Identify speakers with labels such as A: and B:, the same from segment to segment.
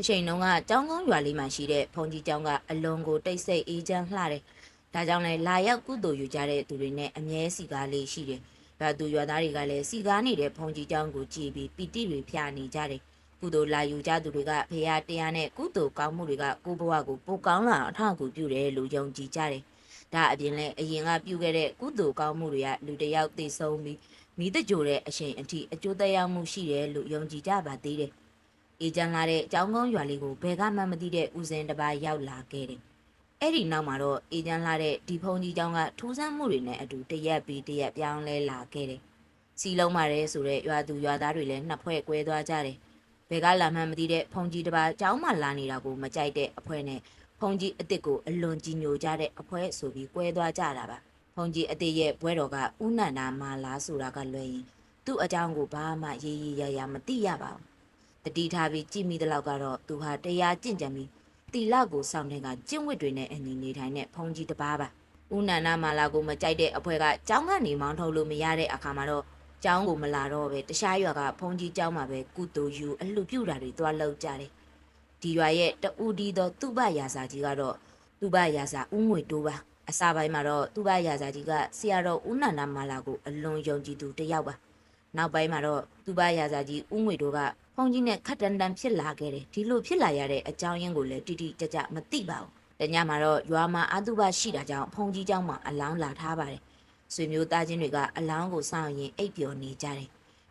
A: တစ်ချိန်လုံးကကျောင်းကုန်းရွာလေးမှာရှိတဲ့ဘုံကြီးကျောင်းကအလွန်ကိုတိတ်ဆိတ်အေးချမ်းလှတယ်။ဒါကြောင့်လည်းလာရောက်ကုသိုလ်ယူကြတဲ့သူတွေနဲ့အမြဲစီကားလေးရှိတယ်။ရွာသူရွာသားတွေကလည်းစီကားနေတဲ့ဘုံကြီးကျောင်းကိုကြည်ပြီးပီတိတွေဖျားနေကြတယ်။ကုသိုလ်လာယူကြသူတွေကဖရာတရားနဲ့ကုသိုလ်ကောင်းမှုတွေကကိုဘဝကိုပိုကောင်းလာအထောက်အကူပြုတယ်လို့ယုံကြည်ကြတယ်။ဒါအပြင်လည်းအရင်ကပြုခဲ့တဲ့ကုသိုလ်ကောင်းမှုတွေကလူတစ်ယောက်သိဆုံးပြီးမိတကြိုတဲ့အချိန်အထိအကျိုးသက်ရောက်မှုရှိတယ်လို့ယုံကြည်ကြပါသေးတယ်။အေးချမ်းလာတဲ့ကျောင်းကုန်းရွာလေးကိုဘယ်ကမှမသိတဲ့ဦးစင်တစ်ပါးရောက်လာခဲ့တယ်။အဲ့ဒီနောက်မှာတော့အေးချမ်းလာတဲ့ဒီဖုန်ကြီးကျောင်းကထူးဆန်းမှုတွေနဲ့အတူတရက်ပြီးတရက်ပြောင်းလဲလာခဲ့တယ်။စီလုံးပါတယ်ဆိုတဲ့ရွာသူရွာသားတွေလည်းနှစ်ဖွဲ့ကွဲသွားကြတယ်။ဘယ်ကလာမှမသိတဲ့ဖုန်ကြီးတစ်ပါးကျောင်းမှာလာနေတာကိုမကြိုက်တဲ့အဖွဲနဲ့ဖုန်ကြီးအစ်စ်ကိုအလွန်ကြီးညိုကြတဲ့အဖွဲဆိုပြီးကွဲသွားကြတာပါ။ဖုန်ကြီးအစ်စ်ရဲ့ဘွဲတော်ကဦးနန္ဒာမာလာဆိုတာကလွယ်ရင်သူ့အကြောင်းကိုဘာမှရေးရေးရရမသိရပါဘူး။တတိထားပြီးကြည်မိတဲ့လောက်ကတော့သူဟာတရားကျင့်ကြံပြီးတီလကိုစောင့်တဲ့ကကျင့်ဝတ်တွေနဲ့အညီနေထိုင်တဲ့ဖုန်ကြီးတစ်ပါးပါဦးနန္ဒမာလာကိုမကြိုက်တဲ့အဖွဲကကျောင်းကနေမောင်းထုတ်လို့မရတဲ့အခါမှာတော့ကျောင်းကိုမလာတော့ပဲတခြားရွာကဖုန်ကြီးကျောင်းမှာပဲကုသိုလ်ယူအလှပြုတာတွေသွားလုပ်ကြတယ်ဒီရွာရဲ့တူဒီသောသူ့ဘရာဇာကြီးကတော့သူ့ဘရာဇာဦးငွေတိုးပါအစာပိုင်းမှာတော့သူ့ဘရာဇာကြီးကဆရာတော်ဦးနန္ဒမာလာကိုအလွန်ယုံကြည်သူတစ်ယောက်ပါနောက်ပိုင်းမှာတော့သူ့ဘရာဇာကြီးဦးငွေတိုးကဖုန်ကြီးနဲ့ခက်တန်တန်ဖြစ်လာခဲ့တယ်ဒီလိုဖြစ်လာရတဲ့အကြောင်းရင်းကိုလည်းတိတိကျကျမသိပါဘူးတညမှာတော့ရွာမှာအတုပရှိတာကြောင့်ဖုန်ကြီးเจ้าမှာအလောင်းလာထားပါတယ်ဆွေမျိုးသားချင်းတွေကအလောင်းကိုစောင့်ရင်အိပ်ပျော်နေကြတယ်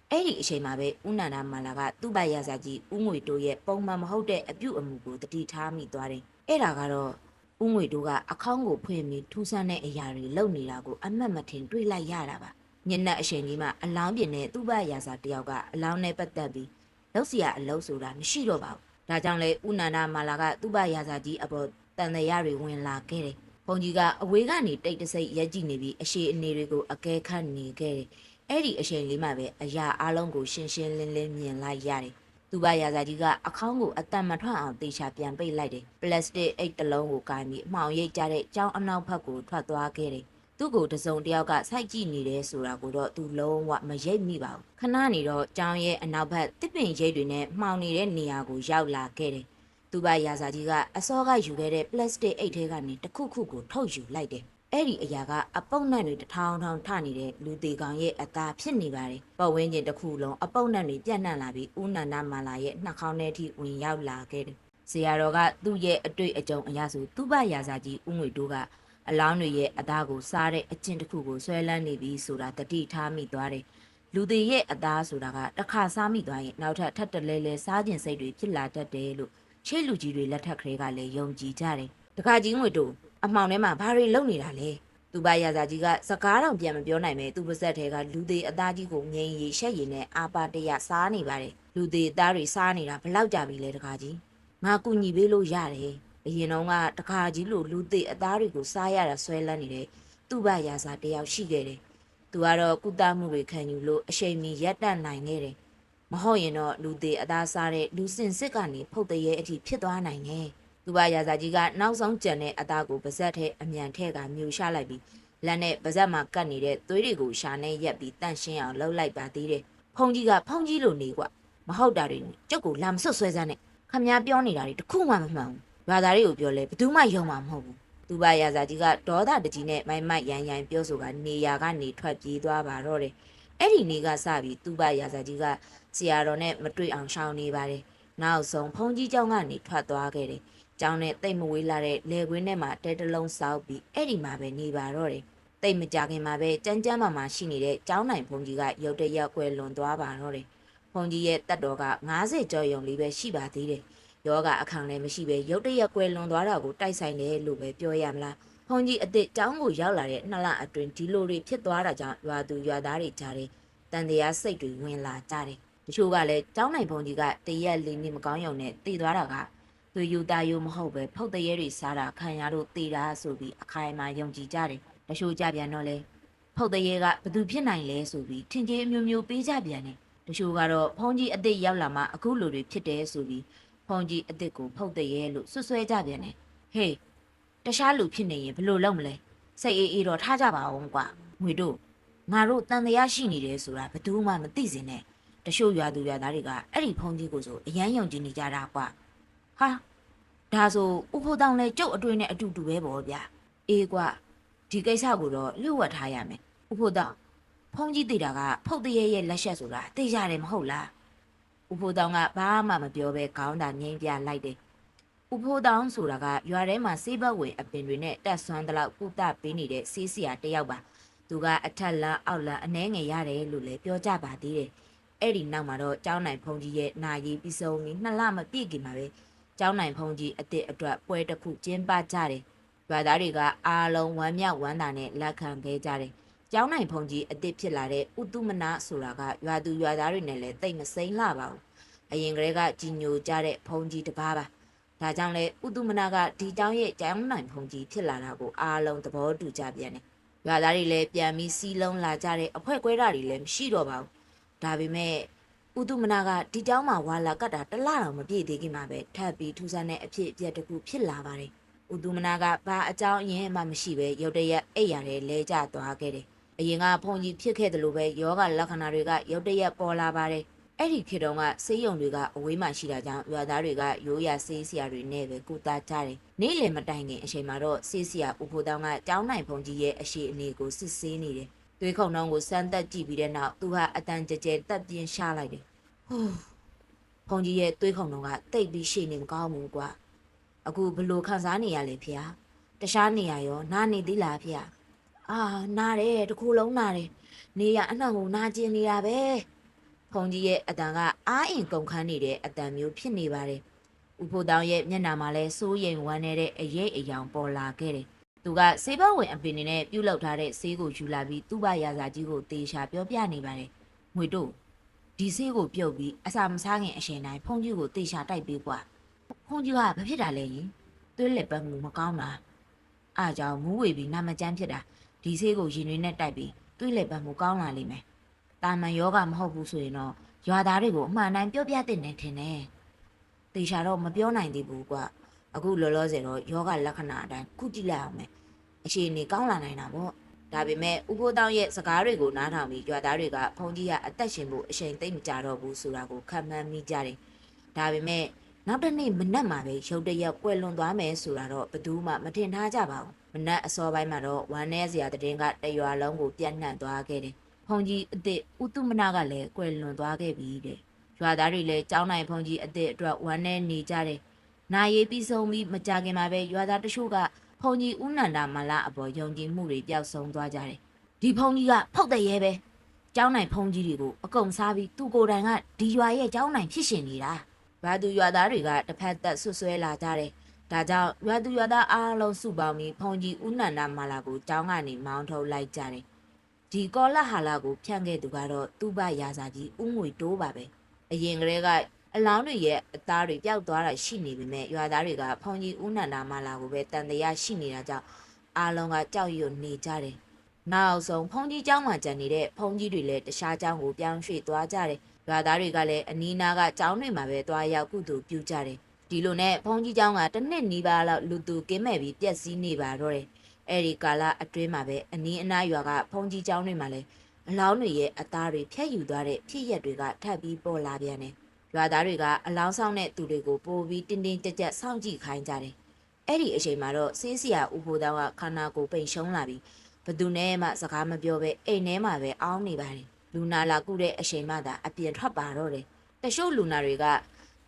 A: အဲ့ဒီအချိန်မှာပဲဦးနန္ဒမာလာကသူ့ဘရာဇာကြီးဦးငွေတိုးရဲ့ပုံမှန်မဟုတ်တဲ့အပြုအမူကိုတတိထားမိသွားတယ်အဲ့ဒါကတော့ဦးငွေတိုးကအခေါင်းကိုဖွင့်ပြီးထူးဆန်းတဲ့အရာတွေလုပ်နေတာကိုအမှတ်မထင်တွေ့လိုက်ရတာပါညနေအချိန်ကြီးမှာအလောင်းပြင်းနဲ့သူ့ဘရာဇာတယောက်ကအလောင်းနဲ့ပတ်သက်ပြီးလောက်เสียအလုပ်ဆိုတာမရှိတော့ပါဘူးဒါကြောင့်လေဦးနန္ဒမာလာကသူ့ဘရာဇာကြီးအပေါ်တန်တရားတွေဝင်လာခဲ့တယ်ဘုံကြီးကအဝေးကနေတိတ်တဆိတ်ရက်ကြည့်နေပြီးအရှိအနေတွေကိုအကဲခတ်နေခဲ့တယ်အဲ့ဒီအချိန်လေးမှပဲအရာအလုံးကိုရှင်းရှင်းလင်းလင်းမြင်လိုက်ရတယ်သူ့ဘရာဇာကြီးကအခေါင်းကိုအတန်မထွက်အောင်တေချာပြန်ပိတ်လိုက်တယ်ပလတ်စတစ်အိတ်တစ်လုံးကိုကိုင်းပြီးအမှောင်ရိပ်ကြတဲ့ကျောင်းအနောက်ဘက်ကိုထွက်သွားခဲ့တယ်သူ့ကိုတစုံတယောက်ကစိုက်ကြည့်နေတယ်ဆိုတာကိုတော့သူလုံးဝမရိပ်မိပါဘူးခဏနေတော့ကျောင်းရဲ့အနောက်ဘက်တစ်ပင်ရိပ်တွေနဲ့မှောင်နေတဲ့နေရာကိုရောက်လာခဲ့တယ်သူ့ဘရာဇာကြီးကအစောကယူခဲ့တဲ့ပလတ်စတစ်အိတ်ထဲကနေတစ်ခုခုကိုထုတ်ယူလိုက်တယ်အဲ့ဒီအရာကအပုပ်နှံတွေတထောင်ထောင်ထနေတဲ့လူသေးကောင်ရဲ့အသားဖြစ်နေပါတယ်ပတ်ဝန်းကျင်တစ်ခုလုံးအပုပ်နှံတွေပြန့်နှံ့လာပြီးဦးနန္ဒမာလာရဲ့နှာခေါင်းထဲထိဝင်ရောက်လာခဲ့တယ်ဆရာတော်ကသူ့ရဲ့အတွေ့အကြုံအရဆိုသူ့ဘရာဇာကြီးဦးငွေတိုးကအလောင်းတွေရဲ့အသားကိုစားတဲ့အကျင့်တစ်ခုကိုဆွဲလန်းနေပြီးဆိုတာတတိထားမိသွားတယ်လူသေးရဲ့အသားဆိုတာကတစ်ခါစားမိသွားရင်နောက်ထပ်ထပ်တလဲလဲစားကျင်စိတ်တွေဖြစ်လာတတ်တယ်လို့ချစ်လူကြီးတွေလက်ထက်ကလေးကလည်းယုံကြည်ကြတယ်တခါကြီးငွေတိုးအမှောင်ထဲမှာဘာတွေလုပ်နေတာလဲသူ့ဘရာဇာကြီးကစကားတော့ပြန်မပြောနိုင်ပဲသူ့ပါဇက်ထဲကလူသေးအသားကြီးကိုငိန်ရီရှက်ရည်နဲ့အာပါတရစားနေပါတယ်လူသေးအသားတွေစားနေတာဘလောက်ကြပြီလဲတခါကြီးငါကူညီပေးလို့ရတယ်အရင်တော့ကတခါကြီးလိုလူသေးအသားတွေကိုစားရတာဆွဲလန်းနေတဲ့သူ့ဘရာဇာတယောက်ရှိခဲ့တယ်သူကတော့ကုသမှုတွေခံယူလို့အချိန်မီရပ်တန့်နိုင်ခဲ့တယ်မဟုတ်ရင်တော့လူသေးအသားစားတဲ့လူစင်စစ်ကနေဖုတ်တရဲအထိဖြစ်သွားနိုင်တယ်သူ့ဘရာဇာကြီးကနောက်ဆုံးကြံတဲ့အသားကိုပါဇက်ထဲအမြန်ထဲကမြူရှာလိုက်ပြီးလက်နဲ့ပါဇက်မှာကတ်နေတဲ့သွေးတွေကိုရှာနဲ့ရက်ပြီးတန့်ရှင်းအောင်လှုပ်လိုက်ပါသေးတယ်ဖုန်ကြီးကဖုန်ကြီးလိုနေကွမဟုတ်တာတွေကျုပ်ကိုလာမဆွတ်ဆွဲစမ်းနဲ့ခမများပြောနေတာတွေတခုမှမမှန်ဘူးဘာသာတွေကိုပြောလဲဘယ်သူမှယုံမှာမဟုတ်ဘူးသူ့ဘရာဇာကြီးကဒေါသတကြီးနဲ့မိုင်းမိုက်ရန်ရန်ပြောဆိုကနေရာကနေထွက်ပြေးသွားပါတော့တယ်အဲ့ဒီနေ့ကစပြီးသူ့ဘရာဇာကြီးကဆရာတော်နဲ့မတွေ့အောင်ရှောင်နေပါတယ်နောက်ဆုံးဖုန်ကြီးเจ้าကနေထွက်သွားခဲ့တယ်ကျောင်းနဲ့တိတ်မဝေးလာတဲ့လေကွင်းထဲမှာတဲတလုံးစောက်ပြီးအဲ့ဒီမှာပဲနေပါတော့တယ်တိတ်မကြခင်မှာပဲကြမ်းကြမ်းမာရှိနေတဲ့ကျောင်းနိုင်ဘုံကြီးကရုတ်တရက်ကွယ်လွန်သွားပါတော့တယ်ဘုံကြီးရဲ့တက်တော်က90ကျော်ယုံလေးပဲရှိပါသေးတယ်ယောဂအခန်းလည်းမရှိပဲရုတ်တရက်ကွယ်လွန်သွားတာကိုတိုက်ဆိုင်တယ်လို့ပဲပြောရမလားဘုံကြီးအစ်စ်ကျောင်းကိုရောက်လာတဲ့2လအတွင်းဒီလိုတွေဖြစ်သွားတာကြောင့်ရွာသူရွာသားတွေကြားတယ်တန်တရားစိတ်တွေဝင်လာကြတယ်တချို့ကလည်းကျောင်းနိုင်ဘုံကြီးကတရက်လေးနေမကောင်းရုံနဲ့တည်သွားတာကသူယူတာယူမဟုတ်ပဲဖုတ်တရဲတွေစားတာခံရလို့တေးတာဆိုပြီးအခိုင်အမာယုံကြည်ကြတယ်တချို့ကြပြန်တော့လေဖုတ်တရဲကဘသူဖြစ်နိုင်လဲဆိုပြီးထင်ကြီးအမျိုးမျိုးပေးကြပြန်တယ်တချို့ကတော့ဖုန်ကြီးအစ်စ်ရောက်လာမှအခုလိုတွေဖြစ်တယ်ဆိုပြီးဖုန်ကြီးအစ်စ်ကိုဖုတ်တရဲလို့ဆွဆွဲကြပြန်တယ်ဟေးတခြားလူဖြစ်နေရင်ဘလို့လုပ်မလဲစိတ်အေးအေးတော့ထားကြပါအောင်ကွာငွေတို့ငါတို့တန်တရားရှိနေတယ်ဆိုတာဘသူမှမသိစင်နဲ့တချို့ရွာသူရွာသားတွေကအဲ့ဒီဖုန်ကြီးကိုဆိုအယမ်းယုံကြည်နေကြတာကွာ ဟာဒါဆိုဥဖိုးတောင်းလဲကျုပ်အတွင်းနဲ့အတူတူပဲပေါ့ဗျာအေးကွာဒီကိစ္စကိုတော့လျှို့ဝှက်ထားရမယ်ဥဖိုးတောင်းဖုန်ကြီးသေးတာကဖုတ်တရေရဲ့လက်ချက်ဆိုတာသိကြတယ်မဟုတ်လားဥဖိုးတောင်းကဘာမှမပြောဘဲခေါင်းသာငိမ့်ပြလိုက်တယ်ဥဖိုးတောင်းဆိုတာကရွာထဲမှာစေးဘက်ဝင်အပင်တွေနဲ့တက်ဆွမ်းတလောက်ကုသပေးနေတဲ့စေးစရာတယောက်ပါသူကအထက်လန်းအောက်လန်းအနှဲငယ်ရတယ်လို့လည်းပြောကြပါသေးတယ်အဲ့ဒီနောက်မှာတော့ကျောင်းနိုင်ဖုန်ကြီးရဲ့နာရီပြီးဆုံးပြီး2 လမပြည့်ခင်မှာပဲကျောင်းနိုင်ဖုန်ကြီးအစ်စ်အတွက်ပွဲတစ်ခုကျင်းပကြတယ်ရွာသားတွေကအားလုံးဝမ်းမြောက်ဝမ်းသာနဲ့လက်ခံခဲ့ကြတယ်ကျောင်းနိုင်ဖုန်ကြီးအစ်စ်ဖြစ်လာတဲ့ဥတုမနာဆိုတာကရွာသူရွာသားတွေနဲ့လည်းတိတ်မစိမ့်လှပါဘူးအရင်ကတည်းကကြီးညိုကြတဲ့ဖုန်ကြီးတစ်ပါးပါဒါကြောင့်လဲဥတုမနာကဒီကျောင်းရဲ့ကျောင်းနိုင်ဖုန်ကြီးဖြစ်လာတာကိုအားလုံးသဘောတူကြပြန်တယ်ရွာသားတွေလည်းပြန်ပြီးစီးလုံးလာကြတဲ့အဖွဲကွဲတာတွေလည်းမရှိတော့ပါဘူးဒါပေမဲ့ဥတုမနာကဒီကျောင်းမှာဝါလာကတ်တာ1 လတောင်မပြည့်သေးခင်မှာပဲထပ်ပြီးထူးဆန်းတဲ့အဖြစ်အပျက်တစ်ခုဖြစ်လာပါတယ်ဥတုမနာကဘာအကြောင်းအရင်းမှမရှိပဲရုတ်တရက်အိပ်ရတယ်လဲကျသွားခဲ့တယ်အရင်ကဖုန်ကြီးဖြစ်ခဲ့တယ်လို့ပဲယောဂလက္ခဏာတွေကရုတ်တရက်ပေါ်လာပါတယ်အဲ့ဒီခေတ်တုန်းကဆေးရုံတွေကအဝေးမှာရှိတာကြောင့်ရွာသားတွေကရိုးရာဆေးဆရာတွေနဲ့ပဲကုသကြတယ်။နေ့လယ်မတိုင်ခင်အချိန်မှာတော့ဆေးဆရာဦးဖိုးတောင်းကကျောင်းနိုင်ဖုန်ကြီးရဲ့အရှိအနေကိုစစ်ဆေးနေတယ်။သွေးခုန်နှုန်းကိုစမ်းသပ်ကြည့်ပြီးတဲ့နောက်သူဟာအတန်ကြဲကြဲတက်ပြင်းရှားလိုက်တယ်။ဟိုးဖုန်ကြီးရဲ့သွေးခုန်နှုန်းကတိတ်ပြီးရှည်နေမကောင်းဘူးကွာ။အခုဘလို့ခံစားနေရလဲဖေ။တခြားနေရရောနားနေသေးလားဖေ။အာနားတယ်တခုလုံးနားတယ်။နေရအနှံ့ကိုနားကျင်နေတာပဲ။ဖုန်ကြီးရဲ့အတန်ကအားအင်ကုန်ခန်းနေတဲ့အတန်မျိုးဖြစ်နေပါတယ်။ဥဖိုးတောင်ရဲ့မျက်နှာမှာလည်းစိုးရိမ်ဝမ်းနေတဲ့အရေးအယောင်ပေါ်လာခဲ့တယ်။သူကဆေးဘဝင်အပင်တွေနဲ့ပြုတ်လောက်ထားတဲ့ဆေးကိုယူလာပြီးသူ့ဘရာဇာကြီးကိုတေချာပြောပြနေပါတယ်။ငွေတို့ဒီဆေးကိုပြုတ်ပြီးအစာမစားခင်အရှင်တိုင်းဖုန်ကြီးကိုတေချာတိုက်ပေးကွာ။ဖုန်ကြီးကဘာဖြစ်တာလဲယင်။သွေးလက်ပတ်မှုမကောင်းတာ။အားကြောင့်မူးဝေပြီးနာမကျန်းဖြစ်တာဒီဆေးကိုရင်တွေနဲ့တိုက်ပြီးသွေးလက်ပတ်မှုကောင်းလာလိမ့်မယ်။တာမန်ယောဂမဟုတ်ဘူးဆိုရင်တော့ရွာသားတွေကိုအမှန်တိုင်းပြောပြတဲ့နေထင်တယ်။တေချာတော့မပြောနိုင်သေးဘူးကွာ။အခုလောလောဆယ်တော့ယောဂလက္ခဏာအတိုင်းခုကြည့်လိုက်အောင်မယ်။အခြေအနေကောင်းလာနိုင်တာပေါ့။ဒါပေမဲ့ဥဖိုးတောင်းရဲ့စကားတွေကိုနားထောင်ပြီးရွာသားတွေကဖုန်ကြီးကအသက်ရှင်ဖို့အချိန်သိမ့်မကြတော့ဘူးဆိုတာကိုခံမှန်းမိကြတယ်။ဒါပေမဲ့နောက်တစ်နေ့မနက်မှာပဲရုတ်တရက်ကွယ်လွန်သွားမယ်ဆိုတာတော့ဘယ်သူမှမထင်ထားကြပါဘူး။မနက်အစောပိုင်းမှာတော့ဝမ်းနည်းစရာသတင်းကတရွာလုံးကိုပြန့်နှံ့သွားခဲ့တယ်။ဖုန်ကြီးအစ်စ်ဥတုမနာကလည်းကွယ်လွန်သွားခဲ့ပြီတဲ့ရွာသားတွေလည်းကျောင်းနိုင်ဖုန်ကြီးအစ်စ်အတွက်ဝမ်းနဲ့နေကြတယ်။နာရီပြီးဆုံးပြီးမကြခင်မှာပဲရွာသားတချို့ကဖုန်ကြီးဦးနန္ဒာမလာအပေါ်ယုံကြည်မှုတွေပျောက်ဆုံးသွားကြတယ်။ဒီဖုန်ကြီးကဖုတ်တဲ့ရဲပဲ။ကျောင်းနိုင်ဖုန်ကြီးတွေကိုအကုန်စားပြီးသူကိုယ်တိုင်ကဒီရွာရဲ့ကျောင်းနိုင်ဖြစ်ရှင်နေတာ။ဘာသူရွာသားတွေကတစ်ဖက်သက်ဆွဆွဲလာကြတယ်။ဒါကြောင့်ရွာသူရွာသားအားလုံးစုပေါင်းပြီးဖုန်ကြီးဦးနန္ဒာမလာကိုကျောင်းကနေမောင်းထုတ်လိုက်ကြတယ်။ဒီကောလာဟာလာကိုဖြန့်ခဲ့သူကတော့သူ့ဘရာဇာကြီးဦးငွေတိုးပါပဲအရင်ကတည်းကအလောင်းတွေရဲ့အသားတွေပျောက်သွားတာရှိနေပေမဲ့ရွာသားတွေကဖုန်ကြီးဦးနန္ဒာမလာကိုပဲတန်တရားရှိနေတာကြောင့်အားလုံးကကြောက်ရွံ့နေကြတယ်နောက်ဆုံးဖုန်ကြီးကျောင်းမှာကျန်နေတဲ့ဖုန်ကြီးတွေလည်းတခြားကျောင်းကိုပြောင်းရွှေ့သွားကြတယ်ရွာသားတွေကလည်းအနီးနားကကျောင်းတွေမှာပဲသွားရောက်ကုသိုလ်ပြုကြတယ်ဒီလိုနဲ့ဖုန်ကြီးကျောင်းကတစ်နှစ်နီးပါးလောက်လူသူကင်းမဲ့ပြီးပျက်စီးနေပါတော့တယ်အဲ့ဒီကာလအတွင်းမှာပဲအနီးအနားရွာကဖုန်ကြီးကျောင်းတွေမှာလည်းအလောင်းတွေရဲ့အသားတွေဖျက်ယူသွားတဲ့ဖြစ်ရက်တွေကထပ်ပြီးပေါ်လာပြန်တယ်။ရွာသားတွေကအလောင်းဆောင်တဲ့သူတွေကိုပို့ပြီးတင်းတင်းကြပ်ကြပ်စောင့်ကြည့်ခိုင်းကြတယ်။အဲ့ဒီအချိန်မှာတော့ဆေးဆရာဦးဖိုးတောင်းကခန္ဓာကိုယ်ပိန်ရှုံးလာပြီးဘသူနဲ့မှစကားမပြောဘဲအိမ်ထဲမှာပဲအောင်းနေပါတယ်။လူနာလာကုတဲ့အချိန်မှသာအပြင်ထွက်ပါတော့တယ်။တချို့လူနာတွေက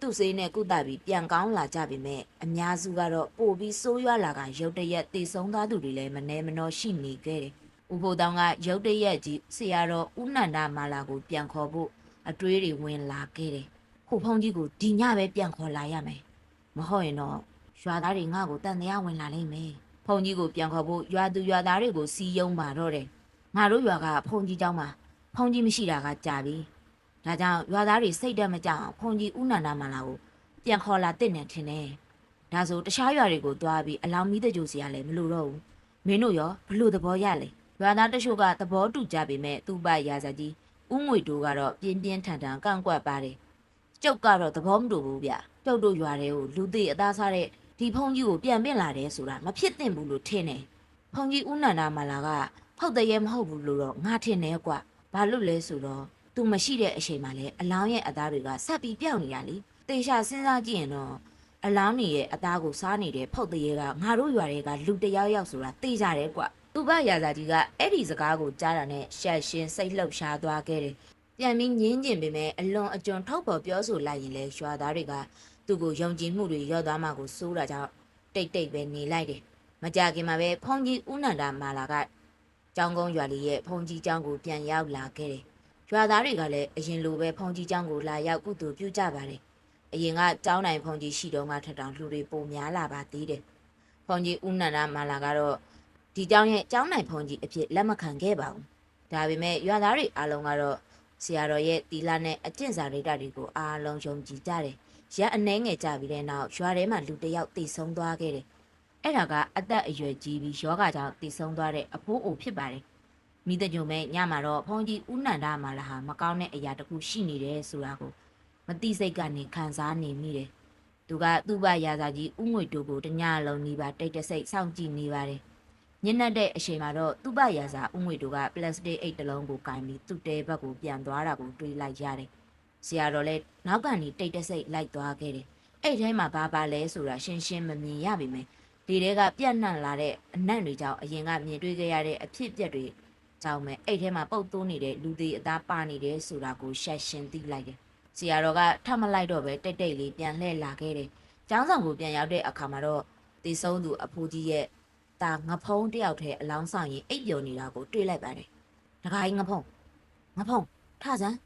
A: သူ့ဆေးနဲ့ကုသပြီးပြန်ကောင်းလာကြပြီမဲ့အများစုကတော့ပို့ပြီးဆိုးရွားလာကရုတ်တရက်တည်ဆုံးသွားသူတွေလည်းမနှဲမနှောရှိနေခဲ့တယ်။ဦးဖိုးတောင်းကရုတ်တရက်ကြီးဆရာတော်ဦးနန္ဒမာလာကိုပြန်ခေါ်ဖို့အတွေးတွေဝင်လာခဲ့တယ်။ခုဖုန်းကြီးကိုဒီညပဲပြန်ခေါ်လာရမယ်။မဟုတ်ရင်တော့ရွာသားတွေငါ့ကိုတန်တရားဝင်လာလိမ့်မယ်။ဖုန်းကြီးကိုပြန်ခေါ်ဖို့ရွာသူရွာသားတွေကိုစီးယုံပါတော့တယ်။ငါတို့ရွာကဖုန်းကြီးเจ้าမှာဖုန်းကြီးမရှိတာကကြာပြီ။ဒါကြောင့်ရွာသားတွေစိတ်တက်မကြအောင်ဖုန်ကြီးဦးနန္ဒမာလာကိုပြန်ခေါ်လာတဲ့နဲ့ထင်တယ်။ဒါဆိုတခြားရွာတွေကိုသွားပြီးအလောင်းမီးတကြိုစီရလဲမလို့တော့ဘူး။မင်းတို့ရောဘလို့သဘောရလဲ။ရွာသားတချို့ကသဘောတူကြပေမဲ့သူ့ဘရာဇာကြီးဦးငွေတိုးကတော့ပြင်းပြင်းထန်ထန်ကန့်ကွက်ပါတယ်။ကျုပ်ကတော့သဘောမတူဘူးဗျ။ကျုပ်တို့ရွာတွေကိုလူသေးအသားစားတဲ့ဒီဖုန်ကြီးကိုပြန်ပင့်လာတယ်ဆိုတာမဖြစ်သင့်ဘူးလို့ထင်တယ်။ဖုန်ကြီးဦးနန္ဒမာလာကဖောက်တရဲမဟုတ်ဘူးလို့တော့ငါထင်တယ်ကွ။ဘာလို့လဲဆိုတော့သူမရှိတဲ့အချိန်မှာလဲအလောင်းရဲ့အသားတွေကဆက်ပြီးပြောင်းနေတာလေတေချာစဉ်းစားကြည့်ရင်တော့ အလောင်းကြီးရဲ့အသားကိုစားနေတဲ့ဖုတ်တရေကငါတို့ရွာတွေကလူတယောက်ယောက်ဆိုတာသိကြတယ်ကွ။သူ့ဘရာဇာကြီးကအဲ့ဒီစကားကိုကြားတာနဲ့ရှက်ရှင်းစိတ်လှုပ်ရှားသွားခဲ့တယ်။ပြန်ပြီးငင်းကျင်ပေမဲ့အလွန်အကျွံထုတ်ပေါ်ပြောဆိုလိုက်ရင်လေရွာသားတွေကသူ့ကိုယုံကြည်မှုတွေရော့သွားမှကိုစိုးတာကြောင့်တိတ်တိတ်ပဲနေလိုက်တယ်။မကြခင်မှာပဲဖုန်ကြီးဦးနန္ဒာမာလာကကျောင်းကုန်းရွာလေးရဲ့ဖုန်ကြီးကျောင်းကိုပြန်ရောက်လာခဲ့တယ်။ရွာသားတွေကလည်းအရင်လိုပဲဖုန်ကြီးကျောင်းကိုလာရောက်ကုသိုလ်ပြုကြပါတယ်။အရင်ကကျောင်းနိုင်ဖုန်ကြီးရှိတုန်းကထက်တောင်လူတွေပိုများလာပါသေးတယ်။ဖုန်ကြီးဦးနန္ဒာမာလာကတော့ဒီကျောင်းရဲ့ကျောင်းနိုင်ဖုန်ကြီးအဖြစ်လက်မခံခဲ့ပါဘူး။ဒါပေမဲ့ရွာသားတွေအားလုံးကတော့ဆရာတော်ရဲ့တီလာနဲ့အကျင့်စာရိတ္တတွေကိုအားလုံးယုံကြည်ကြတယ်။ရက်အနှဲငယ်ကြပြီးတဲ့နောက်ရွာထဲမှာလူတယောက်တိတ်ဆုံးသွားခဲ့တယ်။အဲ့ဒါကအသက်အရွယ်ကြီးပြီးယောဂကြောင့်တိတ်ဆုံးသွားတဲ့အဖိုးအိုဖြစ်ပါတယ်။မိတဲ့ညုံမဲ့ညမှာတော့ဖုန်ကြီးဦးနန္ဒာမာလာဟာမကောင်းတဲ့အရာတစ်ခုရှိနေတယ်ဆိုတာကိုမသိစိတ်ကနေခံစားနေမိတယ်။သူကသူ့ဘရာဇာကြီးဦးငွေတို့ကိုတညလုံးနီးပါတိတ်တဆိတ်စောင့်ကြည့်နေပါတယ်။ညနေတဲ့အချိန်မှာတော့သူ့ဘရာဇာဦးငွေတို့ကပလတ်စတစ်အိတ်တစ်လုံးကိုကင်ပြီးသူ့တဲဘက်ကိုပြန်သွားတာကိုတွေးလိုက်ရတယ်။ဆရာတော်လည်းနောက်ကနေတိတ်တဆိတ်လိုက်သွားခဲ့တယ်။အဲ့ထဲမှာဘာပါလဲဆိုတာရှင်းရှင်းမမြင်ရပါမယ်။ဒီတဲကပြန့်နှံ့လာတဲ့အနံ့တွေကြောင့်အရင်ကမြင်တွေ့ခဲ့ရတဲ့အဖြစ်အပျက်တွေကြောင့်ပဲအဲ့ထဲမှာပုတ်သွင်းနေတဲ့လူသေးအသားပါနေတယ်ဆိုတာကိုရှက်ရှင်းသိလိုက်တယ်။ဆရာတော်ကထမလိုက်တော့ပဲတိတ်တိတ်လေးပြန်လှည့်လာခဲ့တယ်။ကျောင်းဆောင်ကိုပြန်ရောက်တဲ့အခါမှာတော့တေဆုံးသူအဖိုးကြီးရဲ့တာငဖုံးတယောက်ထဲအလောင်းဆောင်ရင်အိပ်ပျော်နေတာကိုတွေ့လိုက်ပါတယ်။တခါကြီးငဖုံးထစမ်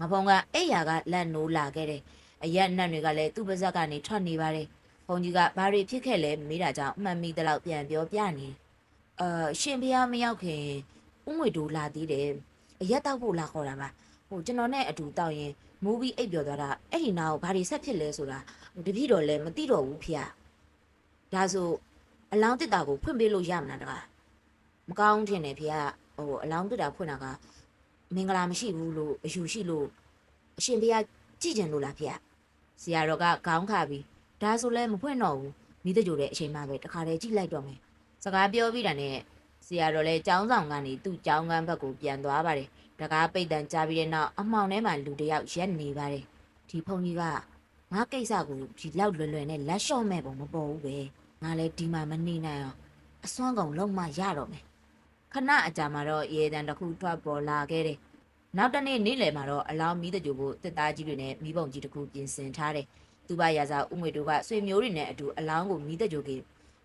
A: းငဖုံးကအိပ်ရာကလက်နိုးလာခဲ့တယ်။အရက်နတ်တွေကလည်းသူ့ပါဇက်ကနေထွက်နေပါတယ်။ဘုန်းကြီးကဘာတွေဖြစ်ခဲ့လဲမေးတာကြောင့်မှတ်မိတဲ့လောက်ပြန်ပြောပြနေ။ရှင်ဘုရားမရောက်ခင်ဦးငွေတို့လာသေးတယ်။အရက်တောက်ဖို့လာခေါ်တာပါ။ကျွန်တော်နဲ့အတူတောက်ရင်မူးပြီးအိပ်ပျော်သွားတာအဲ့ဒီနာကိုဘာတွေဆက်ဖြစ်လဲဆိုတာတပည့်တော်လည်းမသိတော့ဘူးဖေ။ဒါဆိုအလောင်းတစ်တာကိုဖွင့်ပေးလို့ရမလားတကားမကောင်းထင်တယ်ဖေကအလောင်းတစ်တာဖွင့်တာကမင်္ဂလာမရှိဘူးလို့အယူရှိလို့အရှင်ဖေကြည့်ကြလို့လားဖေဆရာတော်ကခေါင်းခါပြီးဒါဆိုလဲမဖွင့်တော့ဘူးမိတကြိုတဲ့အချိန်မှပဲတခါတည်းကြည့်လိုက်တော့မယ်စကားပြောပြီးတာနဲ့ဆရာတော်လည်းကျောင်းဆောင်ကနေသူ့ကျောင်းကန်းဘက်ကိုပြန်သွားပါတယ်တကားပိတ်တန်ကြားပြီးတဲ့နောက်အမှောင်ထဲမှာလူတယောက်ရက်နေပါတယ်ဒီဖုန်ကြီးကငါကိစ္စကိုဒီလောက်လွယ်လွယ်နဲ့လက်လျှော့မဲ့ပုံမပေါ်ဘူးပဲငါလည်းဒီမှာမနေနိုင်အောင်အစွမ်းကုန်လုံးမရတော့မယ်ခဏအကြာမှာတော့ရေတံတစ်ခုထွက်ပေါ်လာခဲ့တယ်နောက်တနေ့နေ့လယ်မှာတော့အလောင်းမီးတကြိုကိုတစ်သားကြီးတွေနဲ့မီးပုံကြီးတစ်ခုပြင်ဆင်ထားတယ်သူ့ဘရာဇာဦးငွေတို့ကဆွေမျိုးတွေနဲ့အတူအလောင်းကိုမီးတကြိုက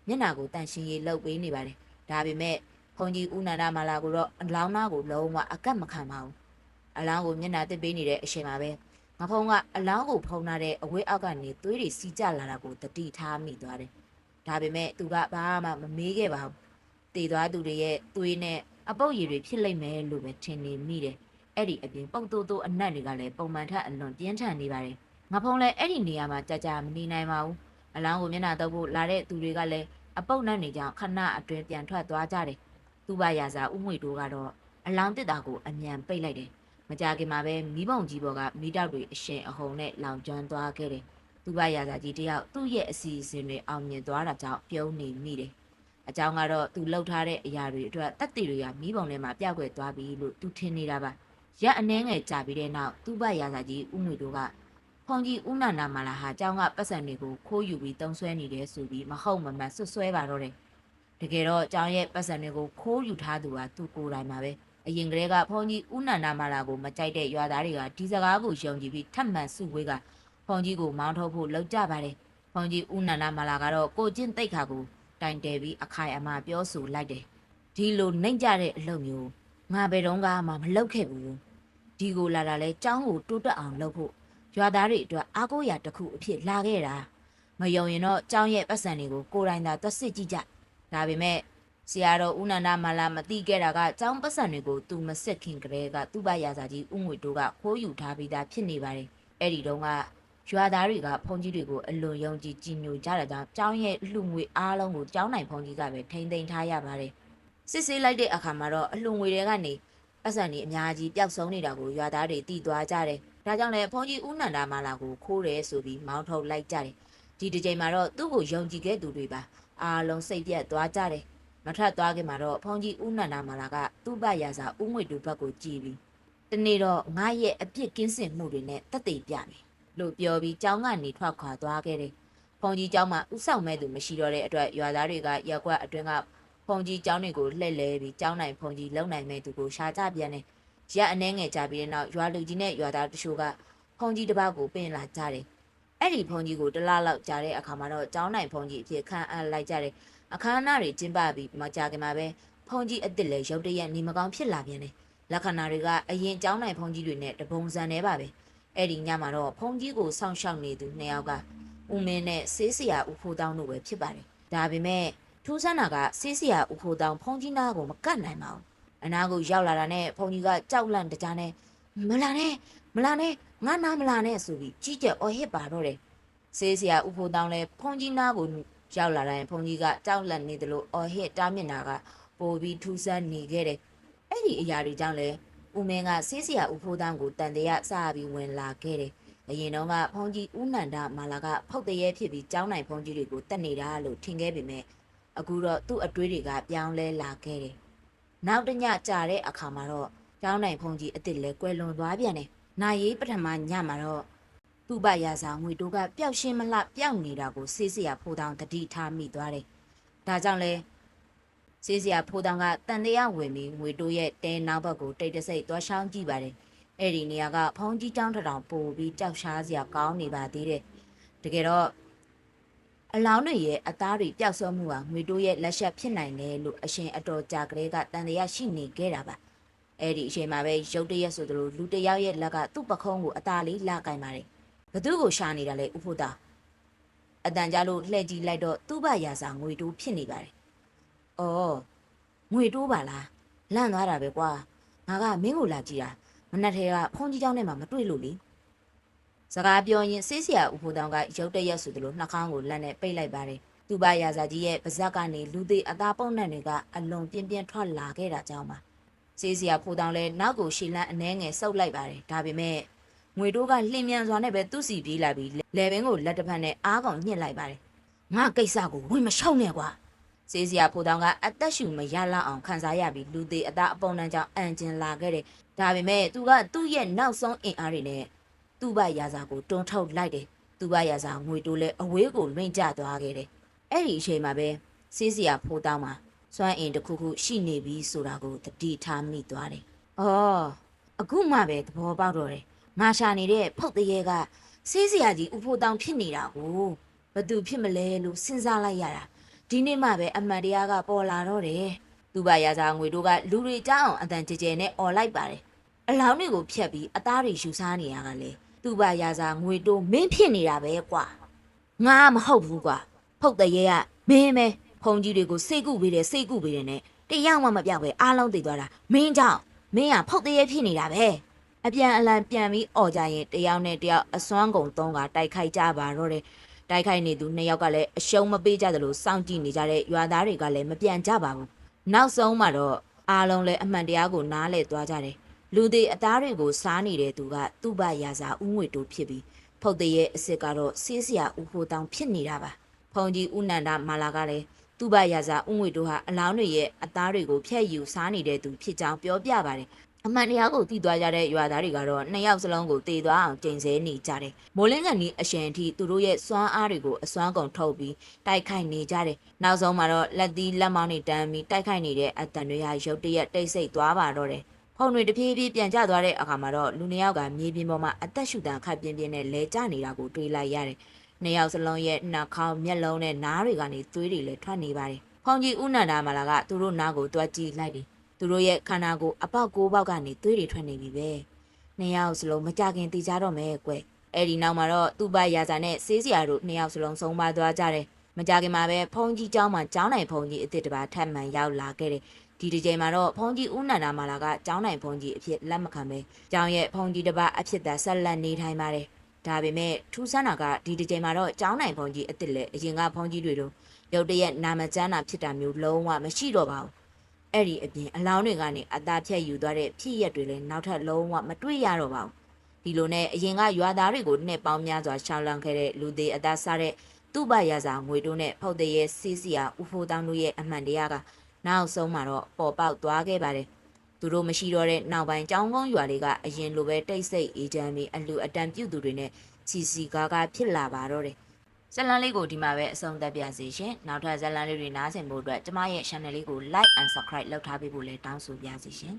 A: မျက်နှာကိုတန့်ရှင်းရေးလှုပ်ပေးနေပါတယ်ဒါပေမဲ့ဖုန်ကြီးဦးနန္ဒမာလာကိုတော့အလောင်းသားကိုလုံးဝအကတ်မခံပါဘူးအလောင်းကိုမျက်နှာတစ်ပေးနေတဲ့အချိန်မှာပဲငါဖုံကအလောင်းကိုဖုံထားတဲ့အဝေးအောက်ကနေသွေးတွေစီးကျလာတာကိုတတိထားမိသွားတယ်ဒါပေမဲ့သူကဘာမှမမေးခဲ့ပါဘူး။တည်သွားသူတွေရဲ့သွေးနဲ့အပုပ်ရည်တွေဖြစ်လိမ့်မယ်လို့ပဲထင်နေမိတယ်။အဲ့ဒီအပြင်ပုတ်တိုးတိုးအနက်တွေကလည်းပုံမှန်ထက်အလွန်ပြင်းထန်နေပါတယ်။ငါဖုံးလည်းအဲ့ဒီနေရာမှာကြာမနေနိုင်ပါဘူး။အလောင်းကိုမျက်နှာတုပ်ဖို့လာတဲ့သူတွေကလည်းအပုပ်နက်နေကြောင်ခဏအတွင်းပြန်ထွက်သွားကြတယ်။သူ့ဘရာဇာဦးငွေတို့ကတော့အလောင်းတစ်တာကိုအမြန်ပိတ်လိုက်တယ်။မကြခင်မှာပဲမီးပုံကြီးပေါ်ကမီးတောက်တွေအရှင်အဟုန်နဲ့လောင်ကျွမ်းသွားခဲ့တယ်။သူ့ဘရာဇာကြီးတယောက်သူ့ရဲ့အစီအစဉ်တွေအောင်မြင်သွားတာကြောင့်ပြုံးနေမိတယ်။အကြောင်းကတော့သူလှုပ်ထားတဲ့အရာတွေအတွက်တက်တီတွေကမီးပုံထဲမှာပျောက်ကွယ်သွားပြီလို့သူထင်နေတာပါ။ရက်အနှဲငယ်ကြာပြီးတဲ့နောက်သူ့ဘရာဇာကြီးဦးငွေတို့ကဖုန်ကြီးဦးနန္ဒမာလာဟာအကြောင်းကပတ်စံတွေကိုခိုးယူပြီးတုံးဆွဲနေတယ်ဆိုပြီးမဟုတ်မမှန်ဆွဆွဲပါတော့တယ်။တကယ်တော့အကြောင်းရဲ့ပတ်စံတွေကိုခိုးယူထားသူကသူကိုယ်တိုင်ပါပဲ။အရင်ကတည်းကဖုန်ကြီးဦးနန္ဒမာလာကိုမကြိုက်တဲ့ရွာသားတွေကဒီစကားကိုယုံကြည်ပြီးထပ်မံစုဝေးကဖုန်ကြီးကိုမောင်းထုတ်ဖို့လှုပ်ကြပါတယ်။ဖုန်ကြီးဦးနန္ဒမာလာကတော့ကိုကျင့်တိတ်ခါကိုတိုင်တယ်ပြီးအခိုင်အမာပြောဆိုလိုက်တယ်။ဒီလိုနှိမ့်ကြတဲ့အလုပ်မျိုးငါဘယ်တော့မှမလုပ်ခဲ့ဘူး။ဒီကိုလာတာလဲចောင်းကိုတိုးတက်အောင်လုပ်ဖို့ရွာသားတွေအတွက်အားကိုးရာတစ်ခုအဖြစ်လာခဲ့တာ။မယုံရင်တော့ចောင်းရဲ့ပတ်စံတွေကိုကိုယ်တိုင်သာသက်စစ်ကြည့်ကြ။ဒါပေမဲ့ဆရာတော်ဦးနန္ဒမာလာမသိခဲ့တာကចောင်းပတ်စံတွေကိုသူမစစ်ခင်ကလေးကသူ့ဘရာဇာကြီးဦးငွေတို့ကခိုးယူထားပြီးသားဖြစ်နေပါတယ်။အဲ့ဒီတုန်းကရွာသားတွေကဖုန်ကြီးတွေကိုအလွန်ယုံကြည်ကြည်ညိုကြတဲ့ကြောင့်ကျောင်းရဲ့လှူငွေအားလုံးကိုကျောင်းနိုင်ဖုန်ကြီးကပဲထိန်းသိမ်းထားရပါတယ်။စစ်ဆေးလိုက်တဲ့အခါမှာတော့အလှူငွေတွေကနေပတ်စံတွေအများကြီးပျောက်ဆုံးနေတာကိုရွာသားတွေသိသွားကြတယ်။ဒါကြောင့်လည်းဖုန်ကြီးဦးနန္ဒမာလာကိုခိုးတယ်ဆိုပြီးမောင်းထုတ်လိုက်ကြတယ်။ဒီတစ်ချိန်မှာတော့သူ့ကိုယုံကြည်ခဲ့သူတွေပါအားလုံးစိတ်ပြတ်သွားကြတယ်။မထပ်သွားခင်မှာတော့ဖုန်ကြီးဦးနန္ဒမာလာကသူ့ဘရာဇာဦးငွေတို့ဘက်ကိုကြည်ပြီးတနေ့တော့ငါရဲ့အပြစ်ကင်းစင်မှုတွေနဲ့တက်သေးပြမယ်လို့ပြောပြီးကျောင်းကနေထွက်ခွာသွားခဲ့တယ် ဖုန်ကြီးကျောင်းမှာဥဆောင်မဲ့သူမရှိတော့တဲ့အတွက်ရွာသားတွေကရက်ကွက်အတွင်းကဖုန်ကြီးကျောင်းတွေကိုလှည့်လဲပြီးကျောင်းနိုင်ဖုန်ကြီးလုံနိုင်မဲ့သူကိုရှာကြပြန်တယ်။ရက်အနှဲငယ်ကြပြီးတဲ့နောက်ရွာလူကြီးနဲ့ရွာသားတချို့ကဖုန်ကြီးတစ်ပါးကိုပင်လာကြတယ်။အဲ့ဒီဖုန်ကြီးကိုတလားလောက်ကြားတဲ့အခါမှာတော့ကျောင်းနိုင်ဖုန်ကြီးအဖြစ်ခံအပ်လိုက်ကြတယ်။အခမ်းအနားတွေကျင်းပပြီးမကြာခင်မှာပဲဖုန်ကြီးအစ်စ်လည်းရုတ်တရက်နေမကောင်းဖြစ်လာပြန်တယ်။လက္ခဏာတွေကအရင်ကျောင်းနိုင်ဖုန်ကြီးတွေနဲ့တပုံစံနဲ့ပါပဲ။အဲ့ဒီညမှာတော့ဖုန်ကြီးကိုစောင့်ရှောက်နေသူနှစ်ယောက်ကဦးမင်းနဲ့ဆေးဆရာဦးဖိုးတောင်းတို့ပဲဖြစ်ပါတယ်။ဒါပေမဲ့ထူးဆန်းတာကဆေးဆရာဦးဖိုးတောင်းဖုန်ကြီးနားကိုမကတ်နိုင်ပါဘူး။အနားကိုရောက်လာတာနဲ့ဖုန်ကြီးကကြောက်လန့်တကြားနဲ့မလာနဲ့ငါနားမလာနဲ့ဆိုပြီးကြီးကျယ်အော်ဟစ်ပါတော့တယ်။ဆေးဆရာဦးဖိုးတောင်းလည်းဖုန်ကြီးနားကိုရောက်လာတိုင်းဖုန်ကြီးကကြောက်လန့်နေသလိုအော်ဟစ်တားမြစ်နာကပိုပြီးထူးဆန်းနေခဲ့တယ်။အဲ့ဒီအရာတွေကြောင့်လည်းဦးမင်းကဆေးဆရာဦးဖိုးတောင်းကိုတန်တရားစပြီးဝင်လာခဲ့တယ်။အရင်တော့ကဖုန်ကြီးဦးနန္ဒမာလာကဖောက်တရဲဖြစ်ပြီးကျောင်းနိုင်ဖုန်ကြီးတွေကိုတက်နေတာလို့ထင်ခဲ့ပေမဲ့အခုတော့သူ့အတွေးတွေကပြောင်းလဲလာခဲ့တယ်။နောက်တညကြာတဲ့အခါမှာတော့ကျောင်းနိုင်ဖုန်ကြီးအစ်စ်လည်းကွယ်လွန်သွားပြန်တယ်။နာရီပထမညမှာတော့သူ့ဘရာစာငွေတိုးကပျောက်ရှင်းမလှပျောက်နေတာကိုဆေးဆရာဖိုးတောင်းတတိထားမိသွားတယ်။ဒါကြောင့်လဲဆေးဆရာဖိုးတောင်းကတန်တရားဝင်ပြီးငွေတိုးရဲ့တဲနောက်ဘက်ကိုတိတ်တဆိတ်သွားရှောင်းကြည့်ပါတယ်။အဲ့ဒီနေရာကဖုန်ကြီးကျောင်းထောင်ပို့ပြီးကြောက်ရှားစရာကောင်းနေပါသေးတယ်။တကယ်တော့အလောင်းတွေရဲ့အသားတွေပျောက်ဆုံးမှုဟာငွေတိုးရဲ့လက်ချက်ဖြစ်နိုင်တယ်လို့အရှင်အတော်ကြာကလေးကတန်တရားရှိနေခဲ့တာပါ။အဲ့ဒီအချိန်မှာပဲရုတ်တရက်ဆိုသလိုလူတယောက်ရဲ့လက်ကသူ့ပခုံးကိုအသားလေးလာကင်ပါတယ်။ဘသူကိုရှာနေတာလဲဦးဖို့တာ။အတန်ကြလို့လှည့်ကြည့်လိုက်တော့သူ့ဘရာစာငွေတိုးဖြစ်နေပါတယ်။အော်ငွေတိုးပါလား။လန့်သွားတာပဲကွာ။ငါကမင်းကိုလာကြည့်တာမနက်ထဲကဖုန်ကြီးကျောင်းထဲမှာမတွေ့လို့လေ။စကားပြောရင်ဆေးဆရာဦးဖိုးတောင်းကရုတ်တရက်ဆိုသလိုနှာခေါင်းကိုလက်နဲ့ပိတ်လိုက်ပါတယ်။သူ့ဘရာစာကြီးရဲ့ပါဇက်ကနေလူသေးအသားပုံနှံတွေကအလွန်ပြင်းပြင်းထွက်လာခဲ့တာကြောင့်ပါ။ဆေးဆရာဖိုးတောင်းလည်းနောက်ကိုရှီလန်းအနှဲငယ်ဆုပ်လိုက်ပါတယ်။ဒါပေမဲ့ငွေတိုးကလှင်မြန်စွာနဲ့ပဲသူ့စီပြေးလာပြီးလယ်ပင်ကိုလက်တစ်ဖက်နဲ့အားကောင်ညှစ်လိုက်ပါတယ်။ငါကိစ္စကိုဝင်မရှောက်နဲ့ကွာ။ဆေးဆရာဖိုးတောင်းကအသက်ရှူမရလောက်အောင်ခံစားရပြီးလူသေးအသားအပုံနှံကြောင့်အန်ကျင်လာခဲ့တယ်။ဒါပေမဲ့သူကသူ့ရဲ့နောက်ဆုံးအင်အားတွေနဲ့သူ့ဘရာစာကိုတွန်းထုတ်လိုက်တယ်။သူ့ဘရာစာငွေတိုးလည်းအဝေးကိုလွင့်ကျသွားခဲ့တယ်။အဲ့ဒီအချိန်မှာပဲဆေးဆရာဖိုးတောင်းမှာစွမ်းအင်တစ်ခုခုရှိနေပြီဆိုတာကိုသတိထားမိသွားတယ်။အော်အခုမှပဲသဘောပေါက်တော့တယ်။ငါရှာနေတဲ့ဖုတ်တရေကဆေးဆရာကြီးဦးဖိုးတောင်းဖြစ်နေတာကိုဘသူဖြစ်မလဲလို့စဉ်းစားလိုက်ရတာဒီနေ့မှပဲအမှန်တရားကပေါ်လာတော့တယ်။သူ့ဘရာစာငွေတိုးကလူတွေကြောက်အောင်အတန်ကြဲကြဲနဲ့អော်လိုက်ပါတယ်။အလောင်းတွေကိုဖျက်ပြီးအသားတွေယူစားနေရတာလေသူ့ဘရာစာငွေတိုးမင်းဖြစ်နေတာပဲကွာငါမဟုတ်ဘူးကွာဖုတ်တရေကမင်းပဲဖုန်ကြီးတွေကိုစိတ်ကူပေးတယ်နဲ့တယောက်မှမပြောက်ပဲအားလုံးသိသွားတာမင်းကြောင့်မင်းကဖုတ်တရေဖြစ်နေတာပဲအပြန်အလှန်ပြန်ပြီးអော်ကြရင်တယောက်နဲ့တယောက်အစွမ်းကုန်သုံးကတိုက်ခိုက်ကြပါတော့တယ်တိုက်ခိုက်နေသူနှစ်ယောက်ကလည်းအရှုံးမပေးကြသလိုစောင့်ကြည့်နေကြတဲ့ရွာသားတွေကလည်းမပြန်ကြပါဘူးနောက်ဆုံးမှာတော့အားလုံးလည်းအမှန်တရားကိုနားလည်သွားကြတယ်လူသေးအသားတွေကိုစားနေတဲ့သူကသူ့ဘရာစာဦးငွေတိုးဖြစ်ပြီးဖုတ်တရေအစ်စ်ကတော့ဆေးဆရာဦးဖိုးတောင်းဖြစ်နေတာပါဖုန်ကြီးဦးနန္ဒမာလာကလည်းသူ့ဘရာစာဦးငွေတိုးဟာအလောင်းတွေရဲ့အသားတွေကိုဖျက်ယူစားနေတဲ့သူဖြစ်ကြောင်းပြောပြပါတယ်အမှန်တရားကိုသိသွားကြတဲ့ရွာသားတွေကတော့နှစ်ယောက်စလုံးကိုတေသွားအောင်ကြိမ်ဆဲနေကြတယ်။မိုးလင်းကန်ကြီးအရှင်အထိသူတို့ရဲ့စွမ်းအားတွေကိုအစွမ်းကုန်ထုတ်ပြီးတိုက်ခိုက်နေကြတယ်။နောက်ဆုံးမှာတော့လက်သီးလက်မောင်းတွေတန်းပြီးတိုက်ခိုက်နေတဲ့အတန်တွေဟာရုတ်တရက်တိတ်ဆိတ်သွားပါတော့တယ်။ဖုန်တွေတဖြည်းဖြည်းပြန်ကျသွားတဲ့အခါမှာတော့လူနှစ်ယောက်ကမြေပြင်ပေါ်မှာအသက်ရှူတန်ခတ်ပြင်းပြင်းနဲ့လဲကျနေတာကိုတွေ့လိုက်ရတယ်။နှစ်ယောက်စလုံးရဲ့နှာခေါင်းမျက်လုံးနဲ့နားတွေကနေသွေးတွေလည်းထွက်နေပါတယ်။ဖုန်ကြီးဦးနန္ဒာမာလာကသူတို့နားကိုတွားကြည့်လိုက်တယ်သူတို့ရဲ့ခန္ဓာကိုယ်အပေါက်၉ပေါက်ကနေသွေးတွေထွက်နေပြီပဲနှစ်ယောက်စလုံးမကြခင်တည်ကြတော့မယ်ကွအဲ့ဒီနောက်မှာတော့သူ့ဘရာစာနဲ့ဆေးစရာတို့နှစ်ယောက်စလုံးဆုံးပါသွားကြတယ်မကြခင်မှာပဲဖုန်ကြီးကျောင်းမှာကျောင်းနိုင်ဖုန်ကြီးအစ်စ်တစ်ပါးထပ်မံရောက်လာခဲ့တယ်ဒီတစ်ချိန်မှာတော့ဖုန်ကြီးဦးနန္ဒာမာလာကကျောင်းနိုင်ဖုန်ကြီးအဖြစ်လက်မခံပဲကျောင်းရဲ့ဖုန်ကြီးတစ်ပါးအဖြစ်သာဆက်လက်နေထိုင်ပါတယ်ဒါပေမဲ့ထူးဆန်းတာကဒီတစ်ချိန်မှာတော့ကျောင်းနိုင်ဖုန်ကြီးအစ်စ်လည်းအရင်ကဖုန်ကြီးတွေတို့ရုတ်တရက်နာမကျန်းတာဖြစ်တာမျိုးလုံးဝမရှိတော့ပါဘူးအဲ့ဒီအပြင်အလောင်းတွေကနေအသားဖြတ်ယူသွားတဲ့ဖြစ်ရက်တွေလည်းနောက်ထပ်လုံးဝမတွေ့ရတော့ပါဘူးဒီလိုနဲ့အရင်ကရွာသားတွေကိုနှစ်ပေါင်းများစွာရှောင်လန်းခဲ့တဲ့လူသေးအသားစားတဲ့သူ့ဘရာစာငွေတိုးနဲ့ဖုတ်တရဲစီးစီယာဦးဖိုးတောင်းတို့ရဲ့အမှန်တရားကနောက်ဆုံးမှာတော့ပေါ်ပေါက်သွားခဲ့ပါတယ်သူတို့မရှိတော့တဲ့နောက်ပိုင်းကျောင်းကုန်းရွာလေးကအရင်လိုပဲတိတ်ဆိတ်အေးချမ်းပြီးအလူအတန်ပြုတ်သူတွေနဲ့ချီစီကားကားဖြစ်လာပါတော့တယ် ဇက်လန်လေးကိုဒီမှာပဲအဆုံးသတ်ပြစီရှင်နောက်ထပ်ဇက်လန်လေးတွေနားဆင်ဖို့အတွက်ကျမရဲ့ channel လေးကို like and subscribe လုပ်ထားပေးဖို့လည်းတောင်းဆိုပါစီရှင်